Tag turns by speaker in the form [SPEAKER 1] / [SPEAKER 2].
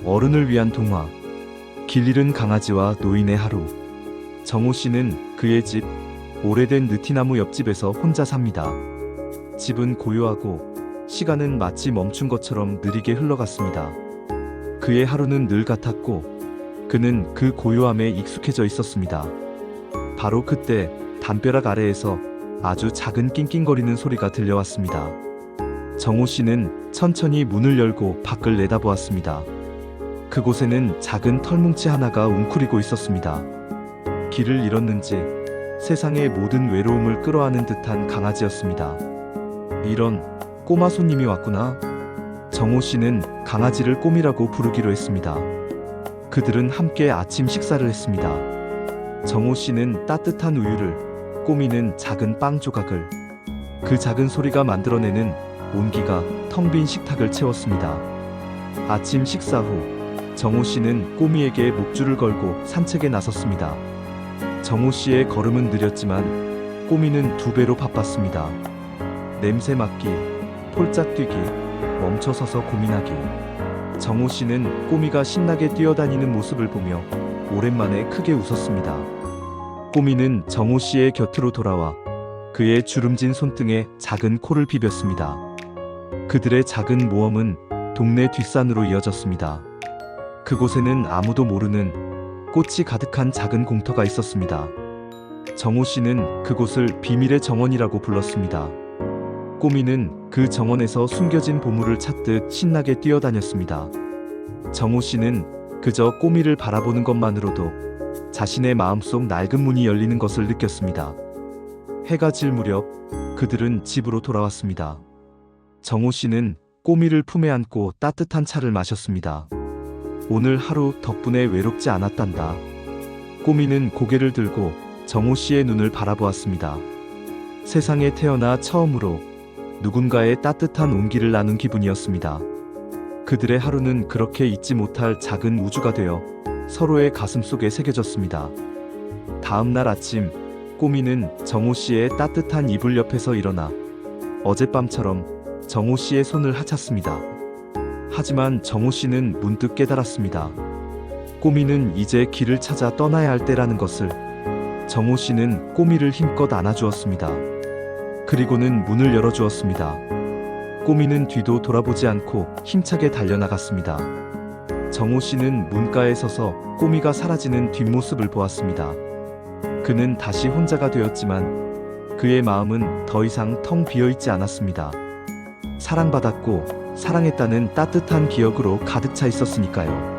[SPEAKER 1] 어른을 위한 동화. 길 잃은 강아지와 노인의 하루. 정호 씨는 그의 집, 오래된 느티나무 옆집에서 혼자 삽니다. 집은 고요하고 시간은 마치 멈춘 것처럼 느리게 흘러갔습니다. 그의 하루는 늘 같았고 그는 그 고요함에 익숙해져 있었습니다. 바로 그때 담벼락 아래에서 아주 작은 낑낑거리는 소리가 들려왔습니다. 정호 씨는 천천히 문을 열고 밖을 내다보았습니다. 그곳에는 작은 털뭉치 하나가 웅크리고 있었습니다. 길을 잃었는지 세상의 모든 외로움을 끌어안은 듯한 강아지였습니다. 이런, 꼬마 손님이 왔구나. 정호 씨는 강아지를 꼬미라고 부르기로 했습니다. 그들은 함께 아침 식사를 했습니다. 정호 씨는 따뜻한 우유를, 꼬미는 작은 빵 조각을. 그 작은 소리가 만들어내는 온기가 텅 빈 식탁을 채웠습니다. 아침 식사 후 정호 씨는 꼬미에게 목줄을 걸고 산책에 나섰습니다. 정호 씨의 걸음은 느렸지만 꼬미는 2배로 바빴습니다. 냄새 맡기, 폴짝 뛰기, 멈춰서서 고민하기. 정호 씨는 꼬미가 신나게 뛰어다니는 모습을 보며 오랜만에 크게 웃었습니다. 꼬미는 정호 씨의 곁으로 돌아와 그의 주름진 손등에 작은 코를 비볐습니다. 그들의 작은 모험은 동네 뒷산으로 이어졌습니다. 그곳에는 아무도 모르는 꽃이 가득한 작은 공터가 있었습니다. 정호 씨는 그곳을 비밀의 정원이라고 불렀습니다. 꼬미는 그 정원에서 숨겨진 보물을 찾듯 신나게 뛰어다녔습니다. 정호 씨는 그저 꼬미를 바라보는 것만으로도 자신의 마음속 낡은 문이 열리는 것을 느꼈습니다. 해가 질 무렵 그들은 집으로 돌아왔습니다. 정호 씨는 꼬미를 품에 안고 따뜻한 차를 마셨습니다. 오늘 하루 덕분에 외롭지 않았단다. 꼬미는 고개를 들고 정호 씨의 눈을 바라보았습니다. 세상에 태어나 처음으로 누군가의 따뜻한 온기를 나눈 기분이었습니다. 그들의 하루는 그렇게 잊지 못할 작은 우주가 되어 서로의 가슴 속에 새겨졌습니다. 다음 날 아침, 꼬미는 정호 씨의 따뜻한 이불 옆에서 일어나 어젯밤처럼 정호 씨의 손을 하찼습니다. 하지만 정호 씨는 문득 깨달았습니다. 꼬미는 이제 길을 찾아 떠나야 할 때라는 것을. 정호 씨는 꼬미를 힘껏 안아주었습니다. 그리고는 문을 열어주었습니다. 꼬미는 뒤도 돌아보지 않고 힘차게 달려나갔습니다. 정호 씨는 문가에 서서 꼬미가 사라지는 뒷모습을 보았습니다. 그는 다시 혼자가 되었지만 그의 마음은 더 이상 텅 비어있지 않았습니다. 사랑받았고 사랑했다는 따뜻한 기억으로 가득 차 있었으니까요.